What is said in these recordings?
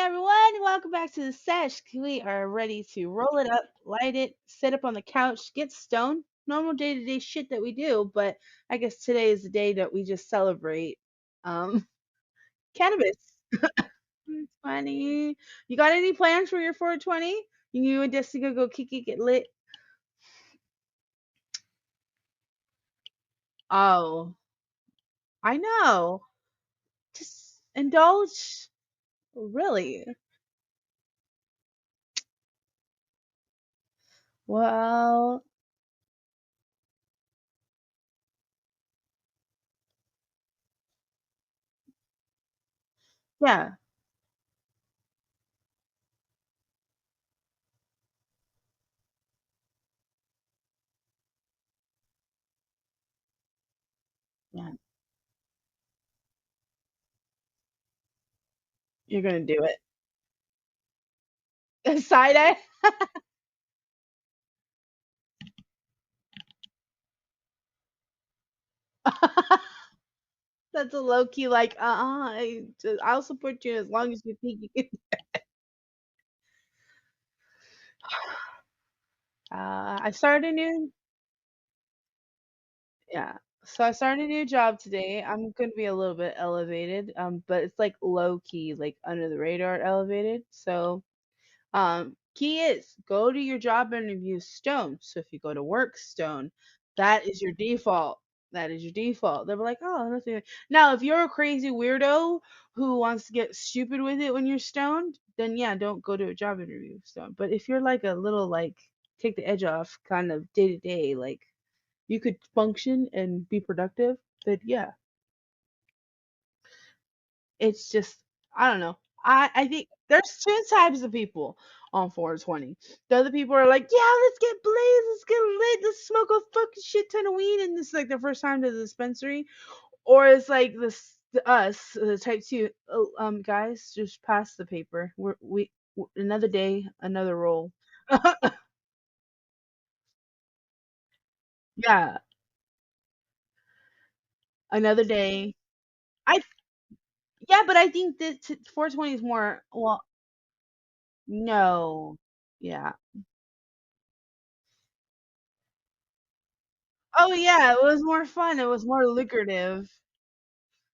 everyone. Welcome back to the sesh. We are ready to roll it up, light it, sit up on the couch, get stoned. Normal day to day shit that we do, but I guess today is the day that we just celebrate um cannabis. It's funny. You got any plans for your 420? You and Jessica go kick it, get lit. Oh, I know. Just indulge. Really? Well, yeah, yeah. You're gonna do it. Side eye. That's a low key like, I'll support you as long as you think you can. I started a new, yeah. So I started a new job today. I'm gonna be a little bit elevated, but it's like low key, like under the radar elevated. So key is go to your job interview stone. So if you go to work stone, that is your default. That is your default. They'll be like, oh, nothing. Now, if you're a crazy weirdo who wants to get stupid with it when you're stoned, then yeah, don't go to a job interview stone. But if you're like a little like take the edge off kind of day to day, like you could function and be productive, then yeah, it's just I don't know. I think there's two types of people on 420. The other people are like, yeah, let's get blazed, let's get lit, let's smoke a fucking shit ton of weed, and this is like their first time to the dispensary. Or it's like this us, the type two. Oh, guys, just pass the paper. Another day, another roll. Yeah, another day. I Yeah, but I think that 420 is more. Well, no. Yeah. Oh yeah, it was more fun. It was more lucrative.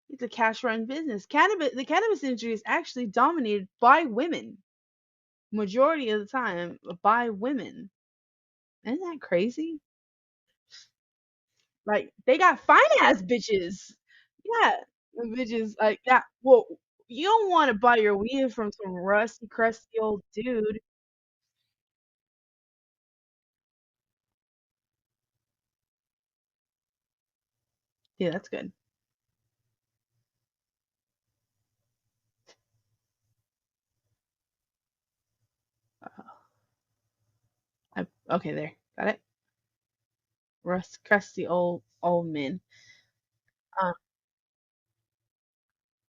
It's a cash run business. The cannabis industry is actually dominated by women. Majority of the time by women. Isn't that crazy? Like they got fine ass bitches. Yeah. The bitches like that. Well, you don't want to buy your weed from some rusty, crusty old dude. Yeah, that's good. Okay, there. Got it. Crusty old men. Uh,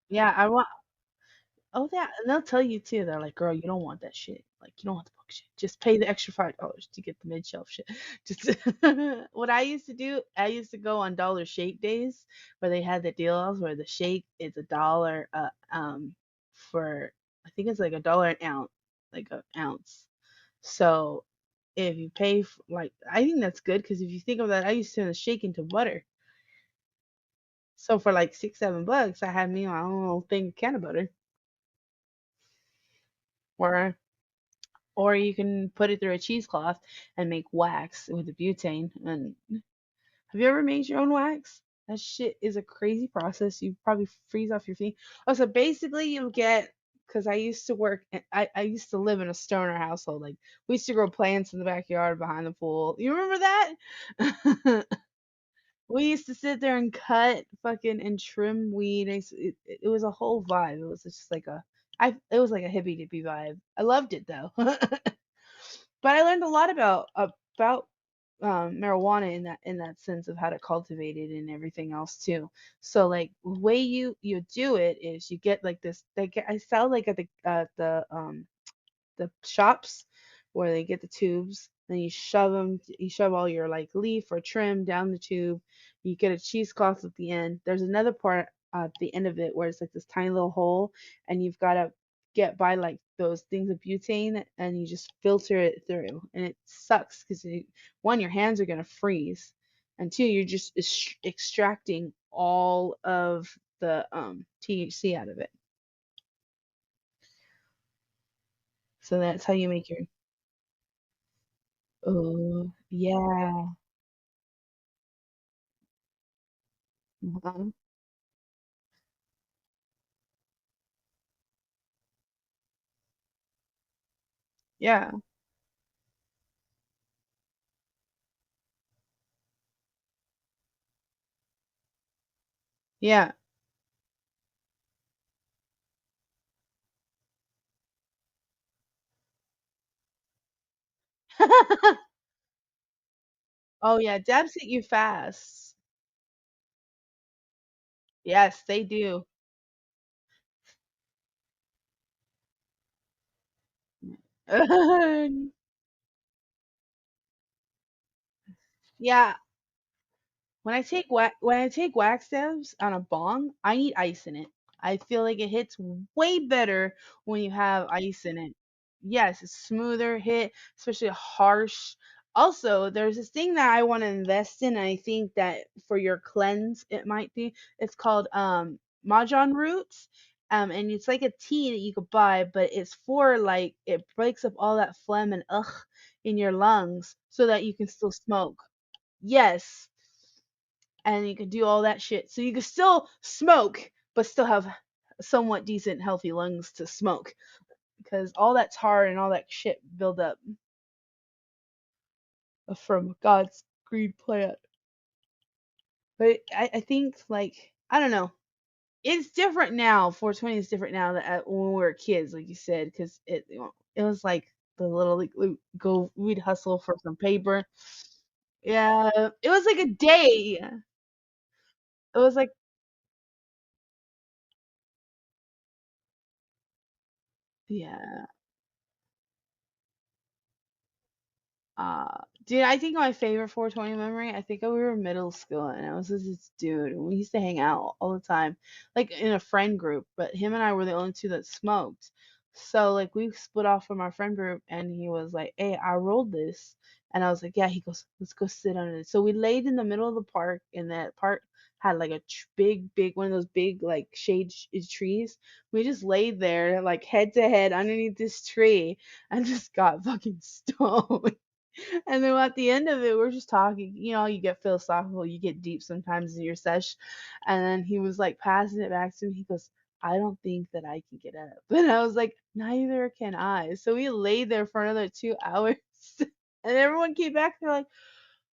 yeah, I want. Oh yeah, and they'll tell you too. They're like, "Girl, you don't want that shit. Like, you don't want the book shit. Just pay the extra $5 to get the mid shelf shit." Just what I used to do. I used to go on Dollar Shake days where they had the deals where the shake is $1. For I think it's like $1 an ounce, like an ounce. So if you pay like, I think that's good because if you think of that, I used to turn the shake into butter. So for like 6, 7 bucks, I had me my own little thing of can of butter. Or or you can put it through a cheesecloth and make wax with the butane. And have you ever made your own wax? That shit is a crazy process. You probably freeze off your feet. Oh, so basically you get because I used to work. I used to live in a stoner household. Like we used to grow plants in the backyard behind the pool. You remember that? We used to sit there and cut fucking and trim weed. It was a whole vibe. It was just like it was like a hippie dippy vibe. I loved it though. But I learned a lot about marijuana in that sense of how to cultivate it and everything else too. So like the way you do it is you get like this. I sell like at the shops where they get the tubes. Then you shove all your like leaf or trim down the tube. You get a cheesecloth at the end. There's another part at the end of it where it's like this tiny little hole, and you've got to get by like those things of butane and you just filter it through, and it sucks because one, your hands are gonna freeze, and two, you're just extracting all of the THC out of it. So that's how you make your. Oh yeah. Mhm. Yeah. Yeah. Oh yeah, dabs hit you fast. Yes, they do. Yeah, when I take wax dabs on a bong, I need ice in it. I feel like it hits way better when you have ice in it. Yes, it's smoother hit, especially harsh. Also, there's this thing that I want to invest in, and I think that for your cleanse it might be. It's called mahjong roots. And it's like a tea that you could buy, but it's for like it breaks up all that phlegm and ugh in your lungs so that you can still smoke. Yes, and you could do all that shit. So you could still smoke, but still have somewhat decent, healthy lungs to smoke because all that tar and all that shit build up from God's green plant. But I think like I don't know. It's different now. 420 is different now that when we were kids, like you said, because it was like the little like we'd hustle for some paper. Yeah, it was like a day. It was like yeah. Dude, I think my favorite 420 memory, I think we were in middle school and I was with this dude and we used to hang out all the time, like in a friend group, but him and I were the only two that smoked. So like we split off from our friend group and he was like, "Hey, I rolled this." And I was like, "Yeah." He goes, "Let's go sit under it." So we laid in the middle of the park and that park had like a big one of those big like shade trees. We just laid there like head to head underneath this tree and just got fucking stoned. And then at the end of it, we're just talking. You know, you get philosophical, you get deep sometimes in your sesh. And then he was like passing it back to me. He goes, "I don't think that I can get up." And I was like, "Neither can I." So we laid there for another 2 hours. And everyone came back. They're like,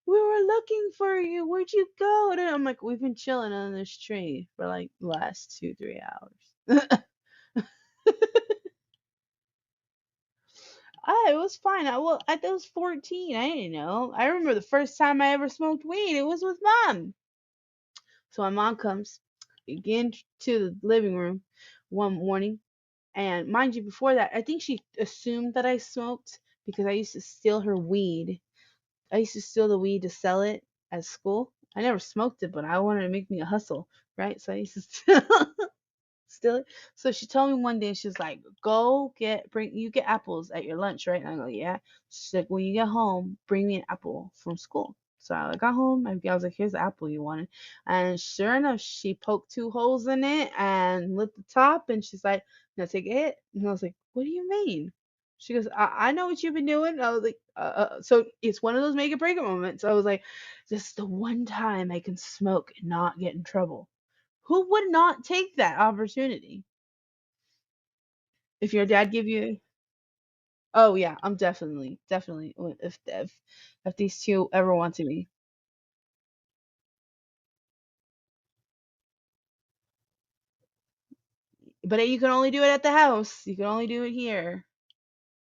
"We were looking for you. Where'd you go?" And I'm like, "We've been chilling on this tree for like the last 2, 3 hours." It was fine. I was 14. I didn't know. I remember the first time I ever smoked weed. It was with mom. So my mom comes again to the living room one morning, and mind you, before that, I think she assumed that I smoked because I used to steal her weed. I used to steal the weed to sell it at school. I never smoked it, but I wanted to make me a hustle, right? So I used to steal. Still it. So she told me one day, she's like, "Go bring you get apples at your lunch, right?" And I go, "Yeah." She's like, "When you get home, bring me an apple from school." So I got home. I was like, "Here's the apple you wanted," and sure enough, she poked two holes in it and lit the top, and she's like, "Now take a hit." And I was like, "What do you mean?" She goes, I know what you've been doing." I was like, So it's one of those make it break it moments. I was like, "This is the one time I can smoke and not get in trouble." Who would not take that opportunity? If your dad give you, oh yeah, I'm definitely if these two ever want to be, but you can only do it at the house. You can only do it here.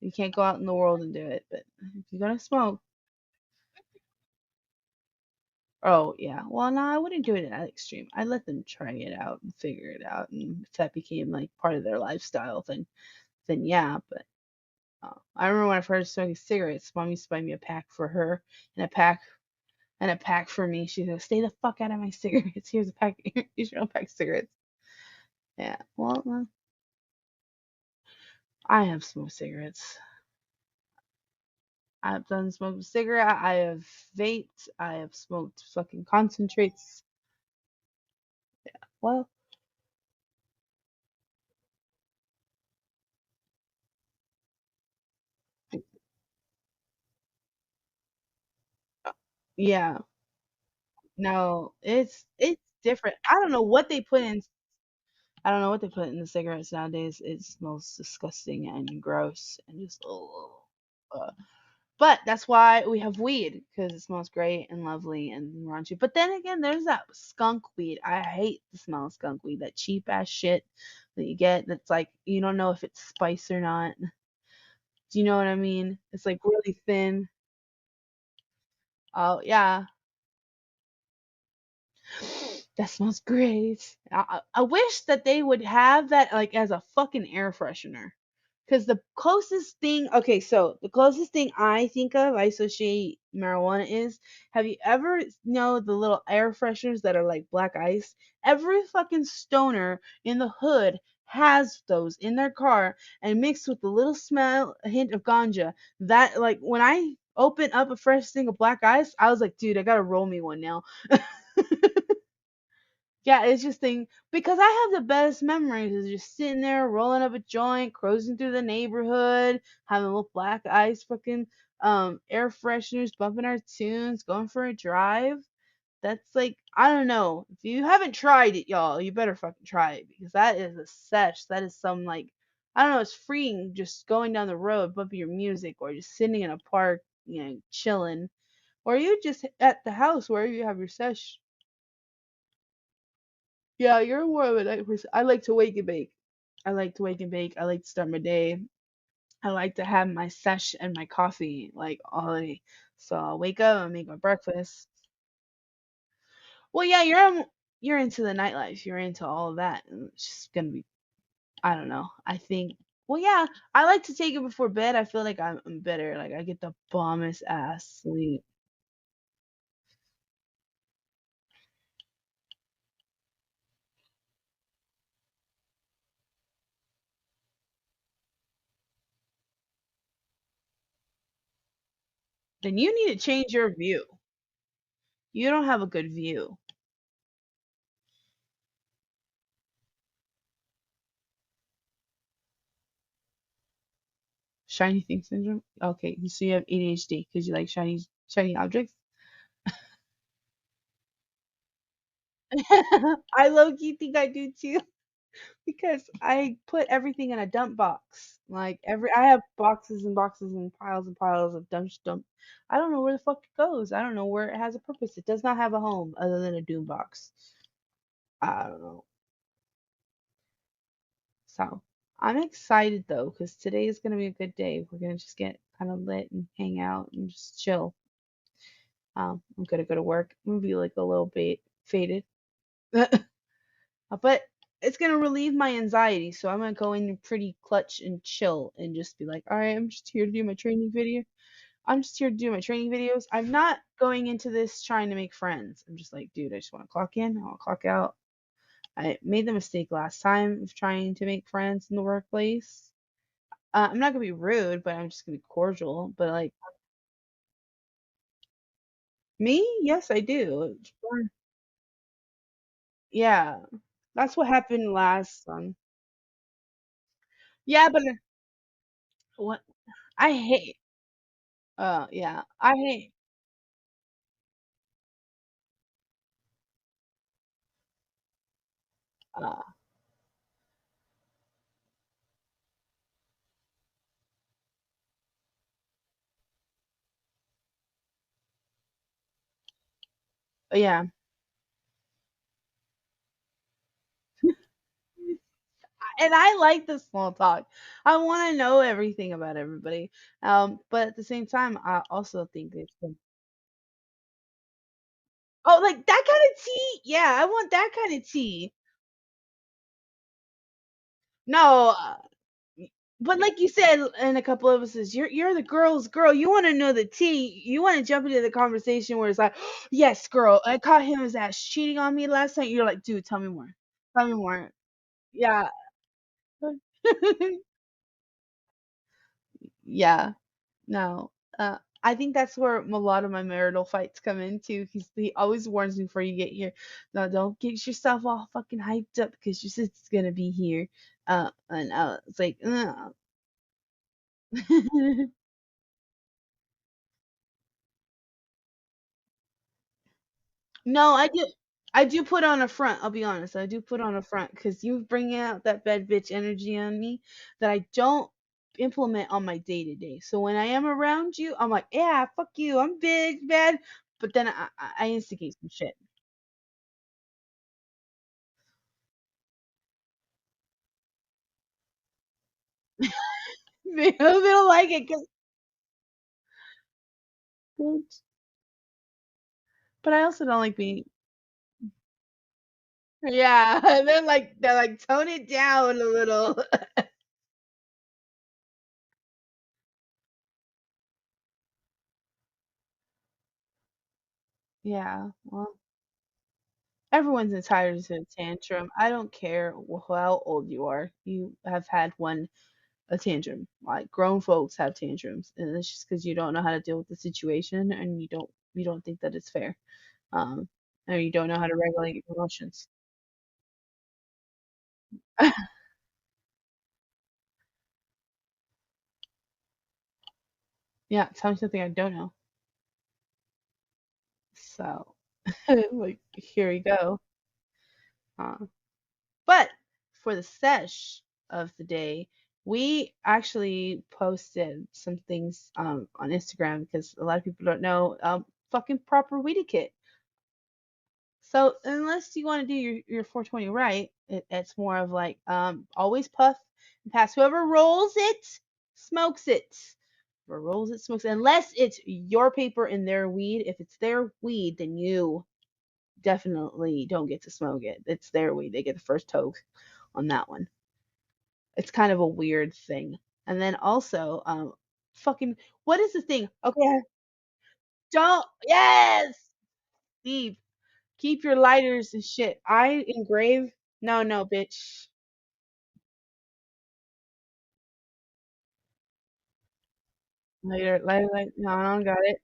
You can't go out in the world and do it. But if you're gonna smoke, oh yeah, well no, I wouldn't do it at that extreme. I'd let them try it out and figure it out, and if that became like part of their lifestyle, then yeah. But I remember when I first smoking cigarettes, mom used to buy me a pack for her and a pack for me. She goes, "Stay the fuck out of my cigarettes. Here's a pack. Here's your own pack of cigarettes." Yeah. Well, I have smoked cigarettes. I've done smoked a cigarette. I have vaped. I have smoked fucking concentrates. Well, yeah. No, it's different. I don't know what they put in. I don't know what they put in the cigarettes nowadays. It smells disgusting and gross and just oh. But that's why we have weed because it smells great and lovely and raunchy. But then again, there's that skunk weed. I hate the smell of skunk weed. That cheap ass shit that you get. That's like you don't know if it's spice or not. Do you know what I mean? It's like really thin. Oh yeah, that smells great. I wish that they would have that like as a fucking air freshener. Because the closest thing, okay, so the closest thing I think of, I associate marijuana is, have you ever know the little air fresheners that are like black ice? Every fucking stoner in the hood has those in their car and mixed with a little smell, a hint of ganja. That like when I open up a fresh thing of black ice, I was like, dude, I gotta roll me one now. Yeah, it's just thing because I have the best memories of just sitting there rolling up a joint, cruising through the neighborhood, having a little black ice fucking air fresheners, bumping our tunes, going for a drive. That's like I don't know. If you haven't tried it, y'all, you better fucking try it because that is a sesh. That is some like I don't know, it's freeing just going down the road, bumping your music or just sitting in a park, chilling. Or you just at the house where you have your sesh. Yeah, you're more of a night person. I like to wake and bake. I like to wake and bake. I like to start my day. I like to have my sesh and my coffee like all day. So I'll wake up and make my breakfast. Well, yeah, you're into the nightlife. You're into all of that. And it's just gonna be. I don't know. I think. Well, yeah, I like to take it before bed. I feel like I'm better. Like I get the bombest ass sleep. Then you need to change your view. You don't have a good view. Shiny thing syndrome. Okay, so you have ADHD because you like shiny objects. I low key think I do too because I put everything in a dump box. Like I have boxes and boxes and piles of dump. I don't know where the fuck it goes. I don't know where it has a purpose. It does not have a home other than a doom box. I don't know. So I'm excited though because today is gonna be a good day. We're gonna just get kind of lit and hang out and just chill. I'm gonna go to work. I'm gonna be like a little bit faded. But it's gonna relieve my anxiety, so I'm gonna go in pretty clutch and chill and just be like, all right, I'm just here to do my training video. I'm just here to do my training videos. I'm not going into this trying to make friends. I'm just like, dude, I just want to clock in, I want to clock out. I made the mistake last time of trying to make friends in the workplace. I'm not gonna be rude, but I'm just gonna be cordial. But like me, yes, I do. Yeah, that's what happened last time. Yeah, but what I hate. Yeah, I hate. Uh, yeah, and I like the small talk. I want to know everything about everybody. But at the same time, I also think it's oh, like that kind of tea. Yeah, I want that kind of tea. No, but like you said in a couple of us, you're the girl's girl. You want to know the tea. You want to jump into the conversation where it's like, yes, girl, I caught him his ass cheating on me last night. You're like, dude, tell me more. Tell me more. Yeah. Yeah. No. I think that's where a lot of my marital fights come into. He always warns me before you get here. No, don't get yourself all fucking hyped up because your sister's gonna be here. And it's like, ugh. No, I do put on a front. I'll be honest. I do put on a front because you bring out that bad bitch energy on me that I don't implement on my day to day. So when I am around you, I'm like, yeah, fuck you. I'm big, bad. But then I instigate some shit. They don't like it because, but I also don't like being. Yeah, they're like tone it down a little. Yeah, well, everyone's entitled to a tantrum. I don't care how old you are. You have had one a tantrum. Like grown folks have tantrums, and it's just because you don't know how to deal with the situation, and you don't think that it's fair. Um, or you don't know how to regulate your emotions. Yeah, tell me something I don't know. So, like, here we go. Uh, but for the sesh of the day, we actually posted some things on Instagram because a lot of people don't know fucking proper weed etiquette. So unless you want to do your 420 right, it's more of like always puff and pass. Whoever rolls it, smokes it. Whoever rolls it, smokes it. Unless it's your paper and their weed. If it's their weed, then you definitely don't get to smoke it. It's their weed. They get the first toke on that one. It's kind of a weird thing. And then also, fucking, what is the thing? Okay, don't, yes, Steve, keep your lighters and shit. I engrave, no, no, bitch. Lighter, lighter, lighter. No, I don't got it.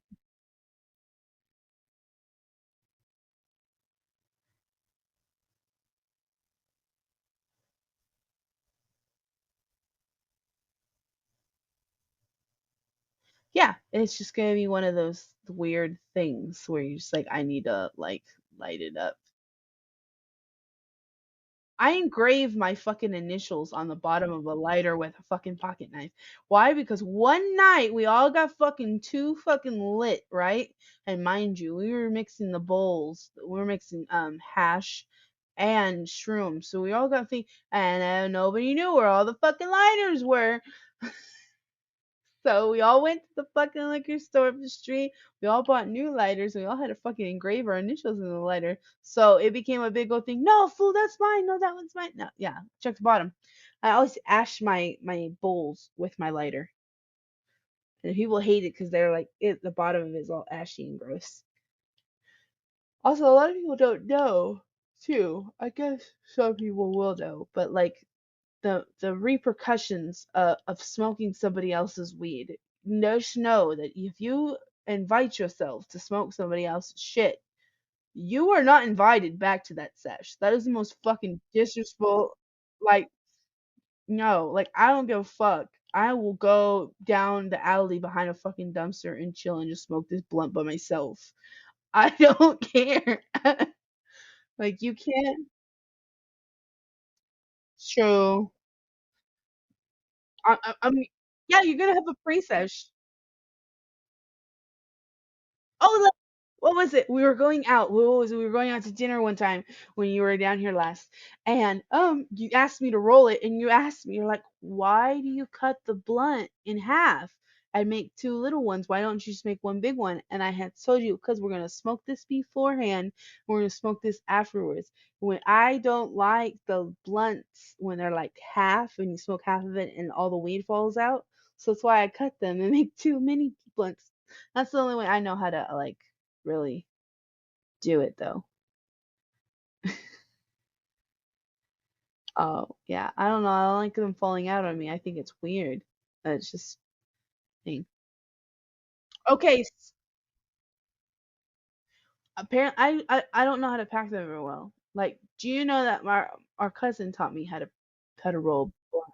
Yeah, it's just gonna be one of those weird things where you're just like, I need to like light it up. I engrave my fucking initials on the bottom of a lighter with a fucking pocket knife. Why? Because one night we all got fucking too fucking lit, right? And mind you, we were mixing the bowls. We were mixing hash and shrooms. So we all got and nobody knew where all the fucking lighters were. So we all went to the fucking liquor store up the street. We all bought new lighters. We all had to fucking engrave our initials in the lighter. So it became a big old thing. No, fool, that's mine. No, that one's mine. No, yeah, check the bottom. I always ash my bowls with my lighter, and people hate it because they're like, the bottom of it is all ashy and gross. Also, a lot of people don't know too. I guess some people will know, but like the repercussions of smoking somebody else's weed. Just know that if you invite yourself to smoke somebody else's shit, you are not invited back to that sesh. That is the most fucking disrespectful. Like, no, like I don't give a fuck. I will go down the alley behind a fucking dumpster and chill and just smoke this blunt by myself. I don't care. Like you can't. True. I mean, yeah, you're gonna have a pre-sesh. Oh, what was it? We were going out. What was it? We were going out to dinner one time when you were down here last, and you asked me to roll it, and you asked me, you're like, why do you cut the blunt in half and make two little ones? Why don't you just make one big one? And I had told you because we're gonna smoke this beforehand, we're gonna smoke this afterwards. When I don't like the blunts when they're like half, and you smoke half of it and all the weed falls out, so that's why I cut them and make two mini blunts. That's the only way I know how to like really do it though. Oh, yeah. I don't know. I don't like them falling out on me. I think it's weird. It's just thing. Okay, apparently I don't know how to pack them very well. Like, do you know that my our cousin taught me how to roll blunt.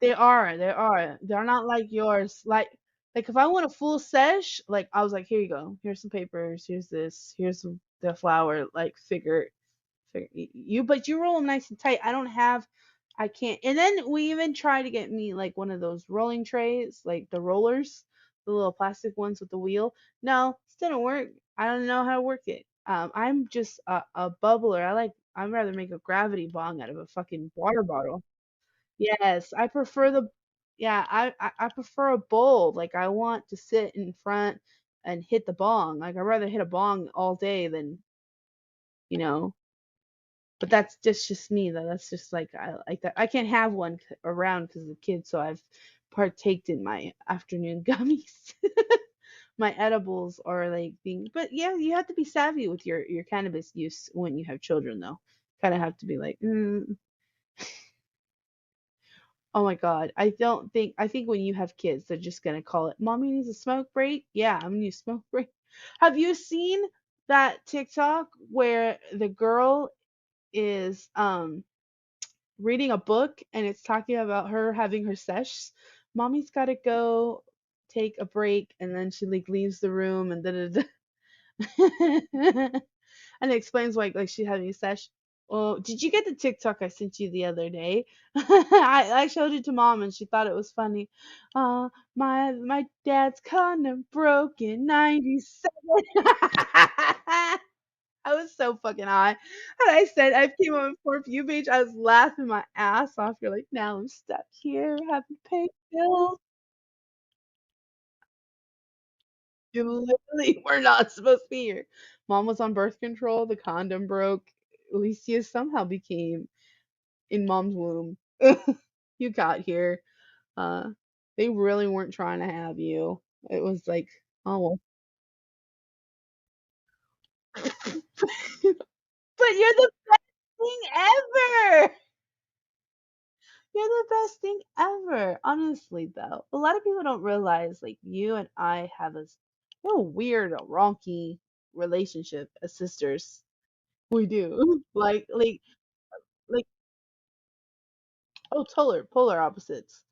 They're not like yours. Like if I want a full sesh, like I was like, here you go. Here's some papers. Here's this. Here's the flour. Like you, but you roll them nice and tight. I can't. And then we even try to get me like one of those rolling trays, like the rollers, the little plastic ones with the wheel. No, it didn't work. I don't know how to work it. I'm just a bubbler. I'd rather make a gravity bong out of a fucking water bottle. Yes, I prefer the yeah, I prefer a bowl. Like I want to sit in front and hit the bong. Like I'd rather hit a bong all day than, you know, but that's just me though. That's just like I like that. I can't have one around because of the kids, so I've partaked in my afternoon gummies. My edibles are like being, but yeah, you have to be savvy with your cannabis use when you have children though. Kind of have to be like, oh my God. I think when you have kids, they're just gonna call it, Mommy needs a smoke break. Yeah, I'm gonna need a smoke break. Have you seen that TikTok where the girl is reading a book and it's talking about her having her sesh? Mommy's gotta go take a break, and then she like leaves the room and da da da. And it explains why like she's having a sesh. Oh, did you get the TikTok I sent you the other day? I showed it to mom and she thought it was funny. My dad's condom broke in '97. I was so fucking high. And I said I came on For You page. I was laughing my ass off. You're like, now I'm stuck here having to pay bills. You literally were not supposed to be here. Mom was on birth control. The condom broke. Alicia somehow became in mom's womb. You got here. Uh, they really weren't trying to have you. It was like, oh, well. But you're the best thing ever. You're the best thing ever. Honestly, though, a lot of people don't realize like you and I have a weird, ronky relationship as sisters. We do. Like oh, polar opposites.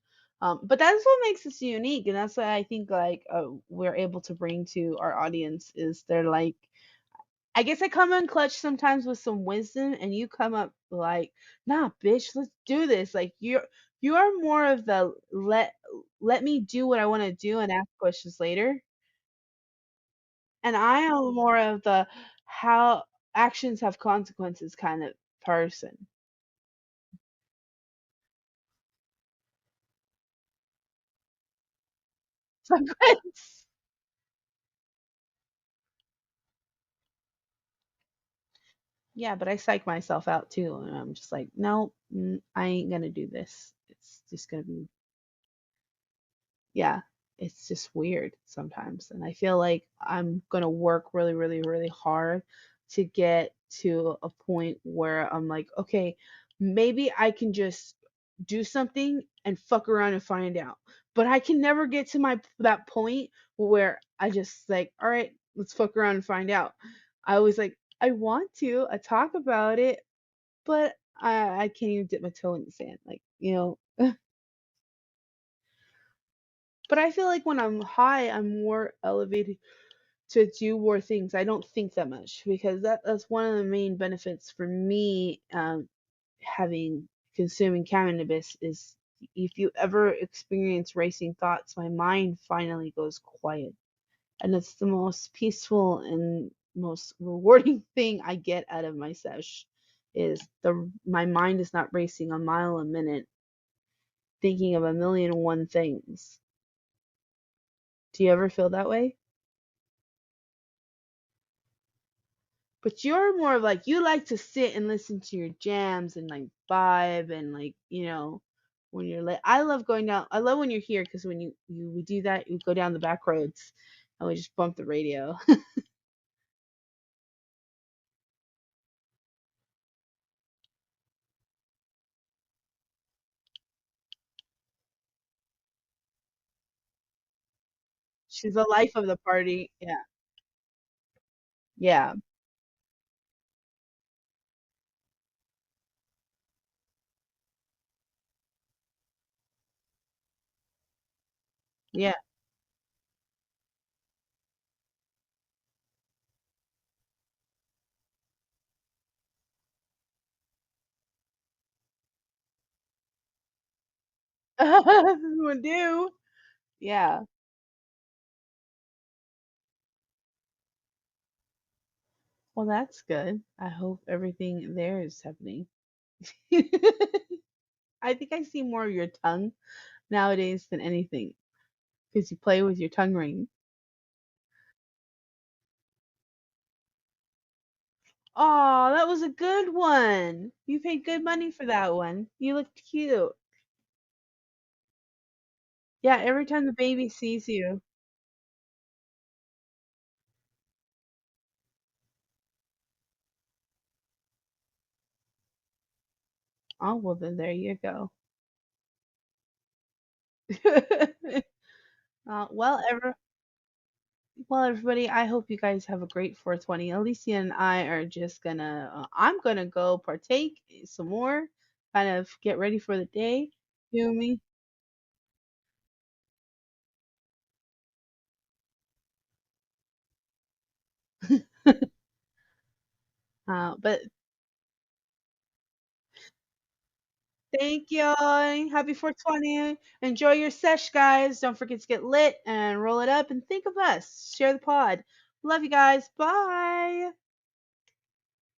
But that's what makes us unique, and that's why I think like we're able to bring to our audience is they're like, I guess I come in clutch sometimes with some wisdom, and you come up like, nah, bitch, let's do this. Like you're more of the let me do what I want to do and ask questions later, and I am more of the how actions have consequences kind of person. Sometimes. Yeah, but I psych myself out too, and I'm just like, no, I ain't gonna do this. It's just gonna be, yeah, it's just weird sometimes. And I feel like I'm gonna work really, really, really hard to get to a point where I'm like, okay, maybe I can just do something and fuck around and find out. But I can never get to my that point where I just like, all right, let's fuck around and find out. I always like, I want to, I talk about it, but I can't even dip my toe in the sand, like, you know. But I feel like when I'm high, I'm more elevated to do more things. I don't think that much because that's one of the main benefits for me having consuming cannabis is if you ever experience racing thoughts, my mind finally goes quiet. And it's the most peaceful and most rewarding thing I get out of my sesh is the my mind is not racing a mile a minute thinking of a million and one things. Do you ever feel that way? But you're more of like you like to sit and listen to your jams and like vibe and like when you're like I love going down. I love when you're here because when you we do that, you go down the back roads and we just bump the radio. She's the life of the party. Yeah. Yeah. Yeah. Would do. Yeah. Well, that's good. I hope everything there is happening. I think I see more of your tongue nowadays than anything because you play with your tongue ring. Oh, that was a good one. You paid good money for that one. You looked cute. Yeah, every time the baby sees you. Oh, well, then there you go. Well, everybody, I hope you guys have a great 420. Alicia and I are just gonna, I'm gonna go partake some more, kind of get ready for the day. You and me. But thank you. Happy 420. Enjoy your sesh, guys. Don't forget to get lit and roll it up and think of us. Share the pod. Love you guys. Bye.